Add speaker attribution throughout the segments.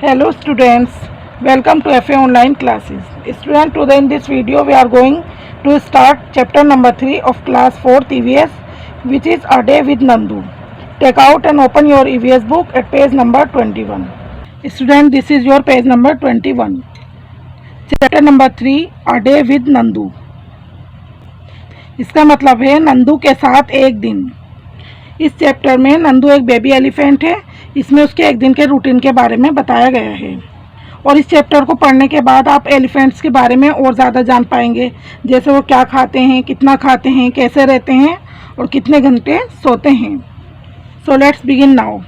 Speaker 1: Hello students, welcome to FA online classes. Student, today in this video we are going to start chapter number 3 of class 4th EVS, which is A Day with Nandu. Take out and open your EVS book at page number 21. Student, this is your page number 21. Chapter number 3, A Day with Nandu. इसका मतलब है नंदू के साथ एक दिन। इस chapter में नंदू एक बेबी एलिफेंट है। इसमें उसके एक दिन के रूटीन के बारे में बताया गया है और इस चैप्टर को पढ़ने के बाद आप एलिफेंट्स के बारे में और ज़्यादा जान पाएंगे, जैसे वो क्या खाते हैं, कितना खाते हैं, कैसे रहते हैं और कितने घंटे सोते हैं। So let's begin now.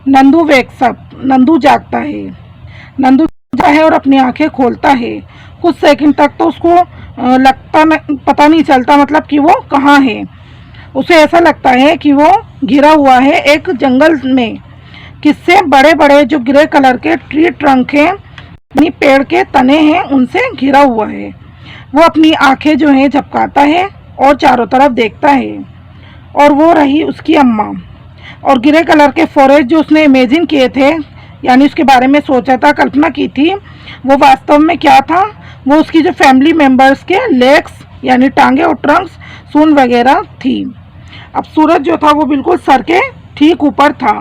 Speaker 1: Nandu wakes up, Nandu जागता है। नंदू जागता है और अपनी आंखें खोलता है। कुछ सेकंड तक तो उसको पता नहीं चलता मतलब कि वो कहाँ है। उसे ऐसा लगता है कि वो घिरा हुआ है एक जंगल में, किससे बड़े बड़े जो ग्रे कलर के ट्री ट्रंक हैं, यानी पेड़ के तने हैं, उनसे घिरा हुआ है। वो अपनी आंखें जो हैं झपकाता है और चारों तरफ देखता है और वो रही उसकी अम्मा। और ग्रे कलर के फॉरेस्ट जो उसने इमेजिन किए थे, यानी उसके बारे में सोचा था, कल्पना की थी, वो वास्तव में क्या था? वो उसकी जो फैमिली मेम्बर्स के लेग्स यानी टांगे और ट्रंक्स, सूंड वगैरह थी। अब सूरज जो था वो बिल्कुल सर के ठीक ऊपर था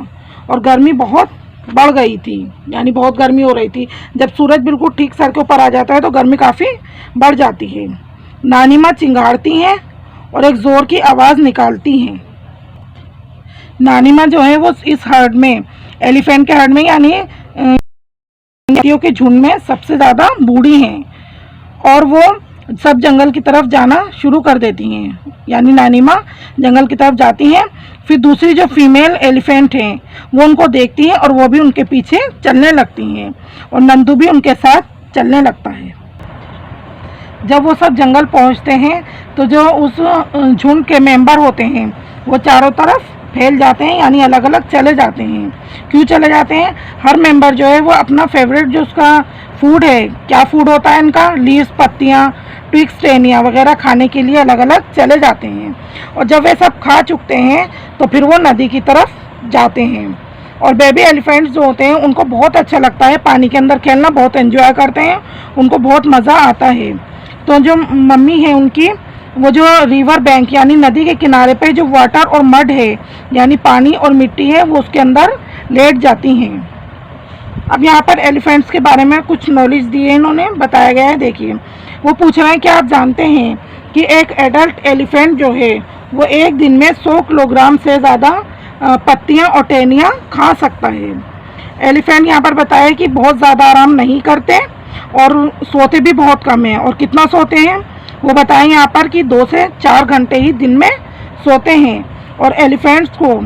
Speaker 1: और गर्मी बहुत बढ़ गई थी, यानी बहुत गर्मी हो रही थी। जब सूरज बिल्कुल ठीक सर के ऊपर आ जाता है तो गर्मी काफ़ी बढ़ जाती है। नानी माँ चिंगाड़ती हैं और एक ज़ोर की आवाज़ निकालती हैं। नानी माँ जो है वो इस हर्ड में, एलिफेंट के हर्ड में यानी के झुंड में सबसे ज़्यादा बूढ़ी हैं और वो सब जंगल की तरफ जाना शुरू कर देती हैं, यानी नानी माँ जंगल की तरफ जाती हैं। फिर दूसरी जो फीमेल एलिफेंट हैं वो उनको देखती हैं और वो भी उनके पीछे चलने लगती हैं और नंदू भी उनके साथ चलने लगता है। जब वो सब जंगल पहुंचते हैं तो जो उस झुंड के मेंबर होते हैं वो चारों तरफ फैल जाते हैं, यानी अलग अलग चले जाते हैं। क्यों चले जाते हैं? हर मेंबर जो है वो अपना फेवरेट जो उसका फूड है, क्या फूड होता है इनका, लीव्स, पत्तियाँ, ट्विक्स, टहनियाँ वगैरह खाने के लिए अलग अलग चले जाते हैं। और जब वे सब खा चुकते हैं तो फिर वो नदी की तरफ जाते हैं। और बेबी एलिफेंट्स जो होते हैं उनको बहुत अच्छा लगता है पानी के अंदर खेलना, बहुत एंजॉय करते हैं, उनको बहुत मज़ा आता है। तो जो मम्मी है उनकी, वो जो रिवर बैंक यानी नदी के किनारे पे जो वाटर और मड है यानी पानी और मिट्टी है, वो उसके अंदर लेट जाती हैं। अब यहाँ पर एलिफेंट्स के बारे में कुछ नॉलेज दी है, इन्होंने बताया गया है। देखिए, वो पूछ रहे हैं कि आप जानते हैं कि एक एडल्ट एलिफेंट जो है वो एक दिन में 100 किलोग्राम से ज़्यादा पत्तियाँ और टहनियाँ खा सकता है। एलिफेंट यहाँ पर बताया कि बहुत ज़्यादा आराम नहीं करते और सोते भी बहुत कम हैं। और कितना सोते हैं वो बताएं यहाँ पर कि 2 से 4 घंटे ही दिन में सोते हैं। और एलिफेंट्स को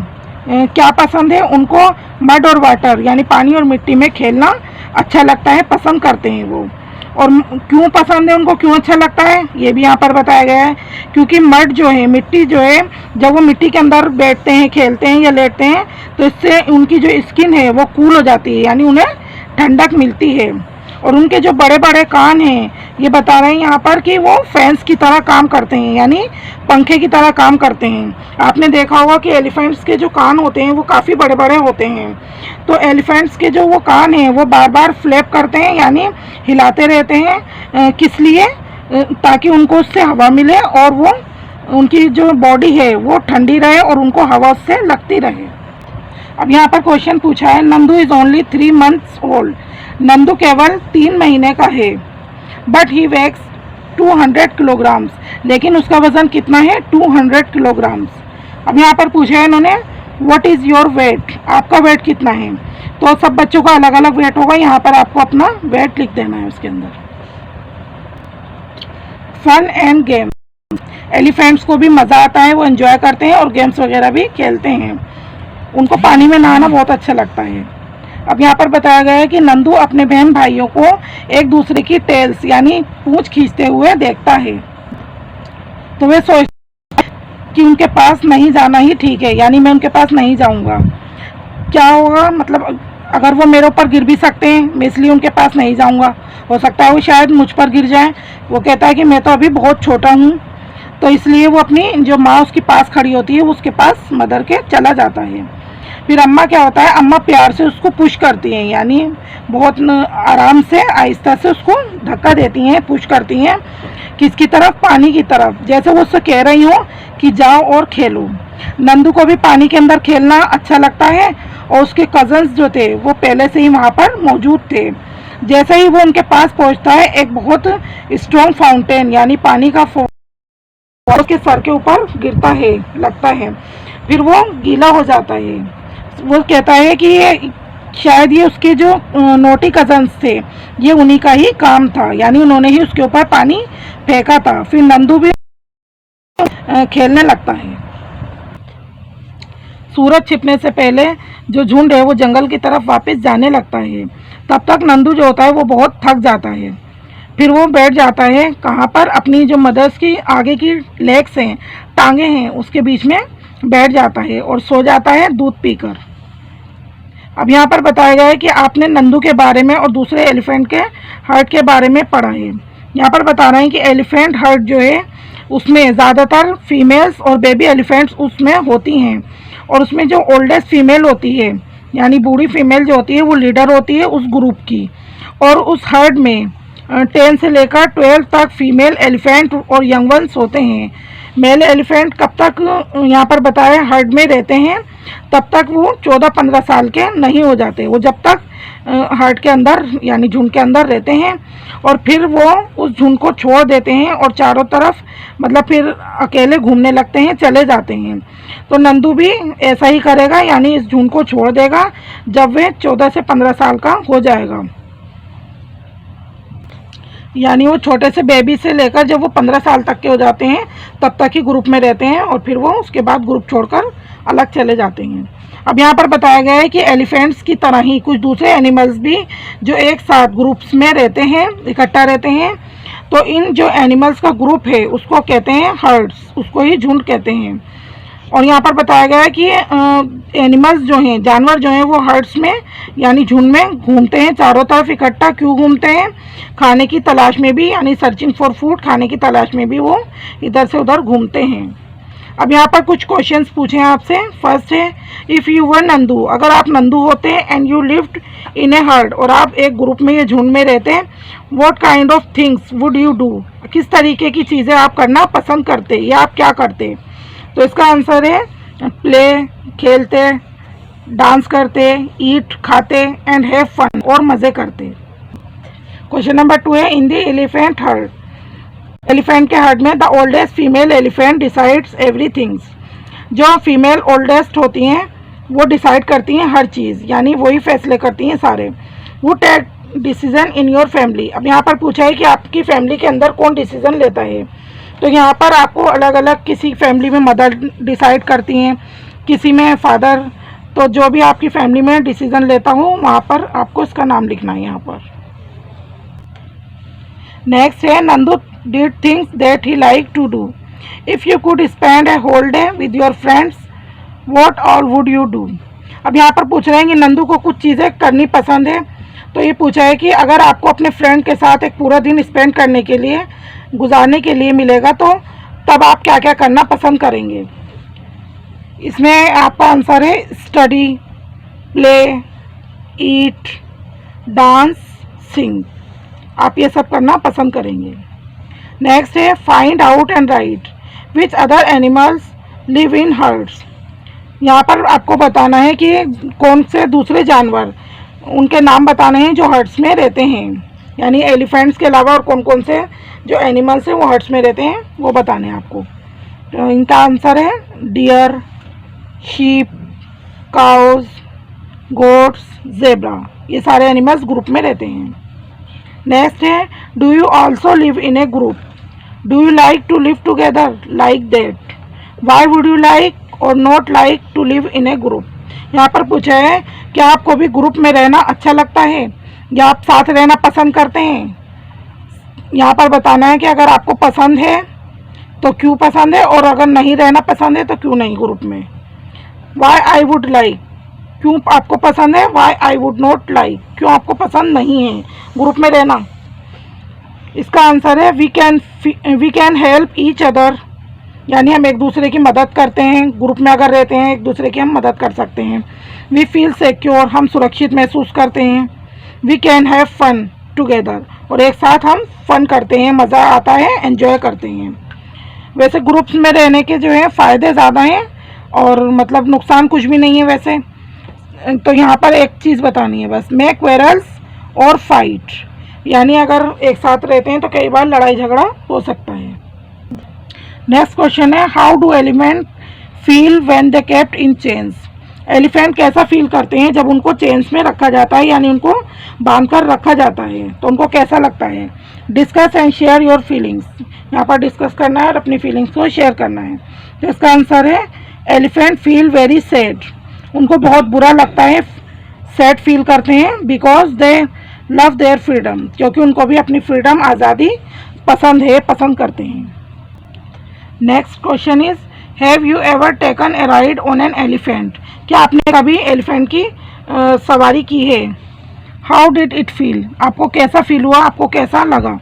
Speaker 1: क्या पसंद है? उनको मड और वाटर यानी पानी और मिट्टी में खेलना अच्छा लगता है, पसंद करते हैं वो। और क्यों पसंद है उनको, क्यों अच्छा लगता है, ये भी यहाँ पर बताया गया है। क्योंकि मड जो है, मिट्टी जो है, जब वो मिट्टी के अंदर बैठते हैं, खेलते हैं या लेटते हैं तो इससे उनकी जो स्किन है वो कूल हो जाती है, यानी उन्हें ठंडक मिलती है। और उनके जो बड़े बड़े कान हैं, ये बता रहे हैं यहाँ पर कि वो फैंस की तरह काम करते हैं, यानी पंखे की तरह काम करते हैं। आपने देखा होगा कि एलिफेंट्स के जो कान होते हैं वो काफ़ी बड़े बड़े होते हैं। तो एलिफेंट्स के जो वो कान हैं वो बार बार फ्लैप करते हैं, यानी हिलाते रहते हैं। किस लिए? ताकि उनको उससे हवा मिले और वो उनकी जो बॉडी है वो ठंडी रहे और उनको हवा से लगती रहे। अब यहाँ पर क्वेश्चन पूछा है, Nandu is only 3 months old. Nandu केवल 3 महीने का है। बट ही वेक्स 200 किलोग्राम्स, लेकिन उसका वज़न कितना है? 200 किलोग्राम्स। अब यहाँ पर पूछा है इन्होंने, व्हाट इज़ योर वेट, आपका वेट कितना है? तो सब बच्चों का अलग अलग वेट होगा, यहाँ पर आपको अपना वेट लिख देना है उसके अंदर। फन एंड गेम, एलिफेंट्स को भी मज़ा आता है, वो एंजॉय करते हैं और गेम्स वगैरह भी खेलते हैं। उनको पानी में नहाना बहुत अच्छा लगता है। अब यहाँ पर बताया गया है कि नंदू अपने बहन भाइयों को एक दूसरे की टेल्स यानी पूंछ खींचते हुए देखता है। तो वे सोचते कि उनके पास नहीं जाना ही ठीक है, यानी मैं उनके पास नहीं जाऊँगा। क्या होगा मतलब, अगर वो मेरे ऊपर गिर भी सकते हैं, मैं इसलिए उनके पास नहीं जाऊँगा। हो सकता है वो शायद मुझ पर गिर जाए। वो कहता है कि मैं तो अभी बहुत छोटा हूँ, तो इसलिए वो अपनी जो माँ उसके पास खड़ी होती है उसके पास मदर के चला जाता है। फिर अम्मा क्या होता है, अम्मा प्यार से उसको पुश करती हैं, यानी बहुत आराम से आहिस्ता से उसको धक्का देती हैं, पुश करती हैं किसकी तरफ, पानी की तरफ, जैसे वो उससे कह रही हो कि जाओ और खेलो। नंदू को भी पानी के अंदर खेलना अच्छा लगता है और उसके कजन्स जो थे वो पहले से ही वहाँ पर मौजूद थे। जैसे ही वो उनके पास पहुँचता है, एक बहुत स्ट्रॉन्ग फाउंटेन यानी पानी का फौवारा उसके सर के ऊपर गिरता है, लगता है, फिर वो गीला हो जाता है। वो कहता है कि ये शायद ये उसके जो नोटी कजन्स थे, ये उन्हीं का ही काम था, यानी उन्होंने ही उसके ऊपर पानी फेंका था। फिर नंदू भी खेलने लगता है। सूरज छिपने से पहले जो झुंड है वो जंगल की तरफ वापस जाने लगता है। तब तक नंदू जो होता है वो बहुत थक जाता है। फिर वो बैठ जाता है कहाँ पर, अपनी जो मदर्स की आगे की लेग्स हैं, टांगे हैं, उसके बीच में बैठ जाता है और सो जाता है दूध पीकर। अब यहाँ पर बताया गया है कि आपने नंदू के बारे में और दूसरे एलिफेंट के हर्ट के बारे में पढ़ा है। यहाँ पर बता रहे हैं कि एलिफेंट हर्ट जो है उसमें ज़्यादातर फीमेल्स और बेबी एलिफेंट्स उसमें होती हैं, और उसमें जो ओल्डेस्ट फीमेल होती है यानी बूढ़ी फीमेल जो होती है वो लीडर होती है उस ग्रुप की। और उस हर्ड में 10 से लेकर 12 तक फीमेल एलिफेंट और यंग वंस होते हैं। मेल एलिफेंट कब तक यहाँ पर बताया हर्ड में रहते हैं, तब तक वो 14-15 साल के नहीं हो जाते, वो जब तक हर्ड के अंदर यानी झुंड के अंदर रहते हैं, और फिर वो उस झुंड को छोड़ देते हैं और चारों तरफ मतलब फिर अकेले घूमने लगते हैं, चले जाते हैं। तो नंदू भी ऐसा ही करेगा, यानी इस झुंड को छोड़ देगा जब वे 14 से 15 साल का हो जाएगा। यानी वो छोटे से बेबी से लेकर जब वो 15 साल तक के हो जाते हैं तब तक ही ग्रुप में रहते हैं, और फिर वो उसके बाद ग्रुप छोड़कर अलग चले जाते हैं। अब यहाँ पर बताया गया है कि एलिफेंट्स की तरह ही कुछ दूसरे एनिमल्स भी जो एक साथ ग्रुप्स में रहते हैं, इकट्ठा रहते हैं, तो इन जो एनिमल्स का ग्रुप है उसको कहते हैं हर्ड्स, उसको ही झुंड कहते हैं। और यहाँ पर बताया गया है कि एनिमल्स जो हैं, जानवर जो हैं, वो हर्ड्स में यानी झुंड में घूमते हैं, चारों तरफ इकट्ठा क्यों घूमते हैं, खाने की तलाश में भी, यानी सर्चिंग फॉर फूड, खाने की तलाश में भी वो इधर से उधर घूमते हैं। अब यहाँ पर कुछ क्वेश्चंस पूछे हैं आपसे। फर्स्ट है, इफ़ यू वर नंदू, अगर आप नंदू होते and you lived in A heard, और आप एक ग्रुप में या झुंड में रहते, what kind of things would you do, किस तरीके की चीज़ें आप करना पसंद करते या आप क्या करते। तो इसका आंसर है प्ले, खेलते, डांस करते, ईट खाते, एंड हैव फन, और मज़े करते। क्वेश्चन नंबर 2 है, in the elephant heard, elephant के हर्ड में the oldest female elephant decides everything, जो फीमेल ओल्डेस्ट होती हैं वो डिसाइड करती हैं हर चीज़, यानी वही फैसले करती हैं सारे। वो take decision in your family, अब यहाँ पर पूछा है कि आपकी फैमिली के अंदर कौन डिसीजन लेता है। तो यहाँ पर आपको अलग अलग, किसी फैमिली में मदर डिसाइड करती हैं, किसी में फादर, तो जो भी आपकी फैमिली में डिसीजन लेता हूँ वहाँ पर आपको इसका नाम लिखना है यहाँ पर। नेक्स्ट है, नंदू did things that he like to do, if you could spend a whole day with your friends what all would you do. अब यहाँ पर पूछ रहे हैं कि नंदू को कुछ चीज़ें करनी पसंद है, तो ये पूछा है कि अगर आपको अपने फ्रेंड के साथ एक पूरा दिन स्पेंड करने के लिए, गुजारने के लिए मिलेगा, तो तब आप क्या क्या करना पसंद करेंगे। इसमें आपका आंसर है स्टडी, प्ले, ईट, डांस, सिंग, आप ये सब करना पसंद करेंगे। नेक्स्ट है, find out and right which other animals live in hertz, यहाँ पर आपको बताना है कि कौन से दूसरे जानवर, उनके नाम बताने हैं जो हर्ड्स में रहते हैं, यानी एलिफेंट्स के अलावा और कौन कौन से जो एनिमल्स हैं वो हर्ड्स में रहते हैं वो बताने हैं आपको। तो इनका आंसर है deer, sheep, cows, goats, zebra, ये सारे एनिमल्स ग्रुप में रहते हैं। नेक्स्ट है, do you also live in a group, do you like to live together like that, why would you like और not like to live in a group. यहाँ पर पूछा है क्या आपको भी ग्रुप में रहना अच्छा लगता है या आप साथ रहना पसंद करते हैं। यहाँ पर बताना है कि अगर आपको पसंद है तो क्यों पसंद है, और अगर नहीं रहना पसंद है तो क्यों नहीं ग्रुप में। वाई आई वुड लाइक, क्यों आपको पसंद है, why I would not like, क्यों आपको पसंद नहीं है ग्रुप में रहना। इसका आंसर है we can help each other यानी हम एक दूसरे की मदद करते हैं, ग्रुप में अगर रहते हैं एक दूसरे की हम मदद कर सकते हैं। वी फील सिक्योर, हम सुरक्षित महसूस करते हैं। We can have fun together, और एक साथ हम फन करते हैं, मज़ा आता है, एंजॉय करते हैं। वैसे ग्रुप्स में रहने के जो है फ़ायदे ज़्यादा हैं और मतलब नुकसान कुछ भी नहीं है वैसे। तो यहाँ पर एक चीज़ बतानी है बस, मेक क्वेरल्स और फाइट, यानी अगर एक साथ रहते हैं तो कई बार लड़ाई झगड़ा हो सकता है। नेक्स्ट क्वेश्चन है, how do elephant feel when they kept in chains. Elephant कैसा फील करते हैं जब उनको चेन्स में रखा जाता है, यानी उनको बांध कर रखा जाता है, तो उनको कैसा लगता है। Discuss and share your feelings, यहाँ पर डिस्कस करना है और अपनी फीलिंग्स को शेयर करना है। तो इसका आंसर है एलिफेंट फील वेरी सैड, उनको बहुत बुरा लगता है, सैड फील करते हैं, because they love their freedom, क्योंकि उनको भी अपनी फ्रीडम, आज़ादी पसंद है, पसंद करते हैं। Next question is, have you ever taken a ride on an elephant, क्या आपने कभी एलिफेंट की सवारी की है। हाउ डिड इट फील, आपको कैसा फील हुआ, आपको कैसा लगा।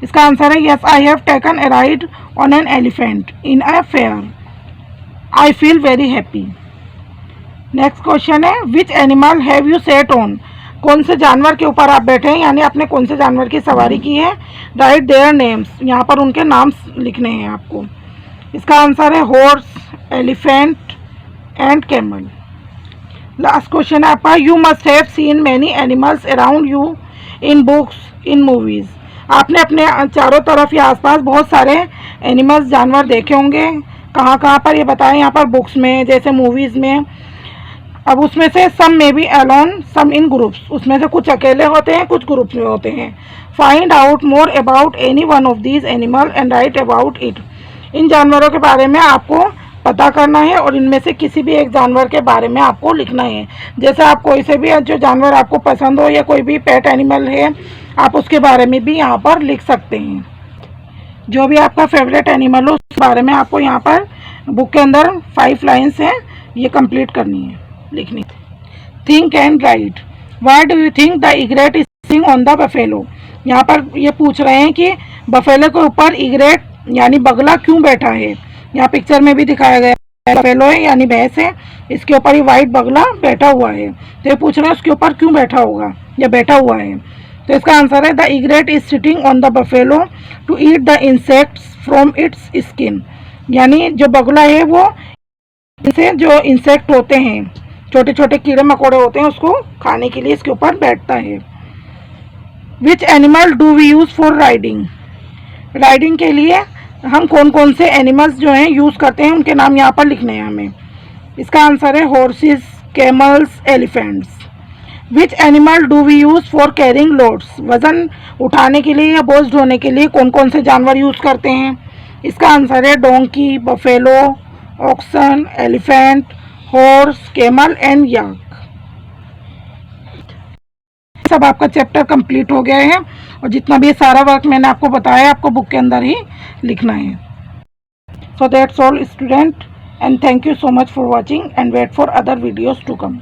Speaker 1: इसका आंसर है yes, I have taken a ride on an elephant in a fair, I feel very happy. Next question है, which animal have you sat on, कौन से जानवर के ऊपर आप बैठे हैं, यानी आपने कौन से जानवर की सवारी की है। राइट देयर नेम्स, यहाँ पर उनके नाम लिखने हैं आपको। इसका आंसर है horse, elephant and camel. Last question है आपका, you must have seen many animals around you in books, in movies, आपने अपने चारों तरफ या आसपास बहुत सारे एनिमल्स, जानवर देखे होंगे, कहाँ कहाँ पर ये बताएं, यहाँ पर बुक्स में, जैसे मूवीज़ में। अब उसमें से सम में be alone, some in groups, उसमें से कुछ अकेले होते हैं, कुछ ग्रुप्स में होते हैं। Find out more about any one of these animal and write about it, इन जानवरों के बारे में आपको पता करना है और इनमें से किसी भी एक जानवर के बारे में आपको लिखना है। जैसे आप कोई से भी जो जानवर आपको पसंद हो या कोई भी पेट एनिमल है, आप उसके बारे में भी यहाँ पर लिख सकते हैं। जो भी आपका फेवरेट एनिमल हो उस बारे में आपको यहाँ पर बुक के अंदर 5 लाइन्स हैं, ये कंप्लीट करनी है, लिखनी। Think and right, why do you think the egret is sitting on the buffalo, यहाँ पर ये पूछ रहे हैं कि बफेलो के ऊपर इग्रेट यानी बगला क्यों बैठा है। यहाँ पिक्चर में भी दिखाया गया है, बफेलो है यानी भैंस है, इसके ऊपर ये वाइट बगला बैठा हुआ है, तो ये पूछ रहे हैं उसके ऊपर क्यों बैठा होगा या बैठा हुआ है। तो इसका आंसर है the egret is sitting on the buffalo to eat the insects from its skin, यानी जो बगला है वो इनसे जो इंसेक्ट होते हैं, छोटे छोटे कीड़े मकोड़े होते हैं, उसको खाने के लिए इसके ऊपर बैठता है। Which animal do we use for riding, riding के लिए हम कौन कौन से एनिमल्स जो हैं यूज़ करते हैं, उनके नाम यहाँ पर लिखने हैं हमें। इसका आंसर है horses, camels, elephants. Which animal do we use for carrying loads, वज़न उठाने के लिए या बोझ ढोने के लिए कौन कौन से जानवर यूज़ करते हैं। इसका आंसर है donkey, buffalo, oxen, elephant, horse, camel and yak. सब आपका चैप्टर कंप्लीट हो गया है और जितना भी सारा वर्क मैंने आपको बताया आपको बुक के अंदर ही लिखना है। So that's all student, and thank you so much for watching and wait for other videos to come.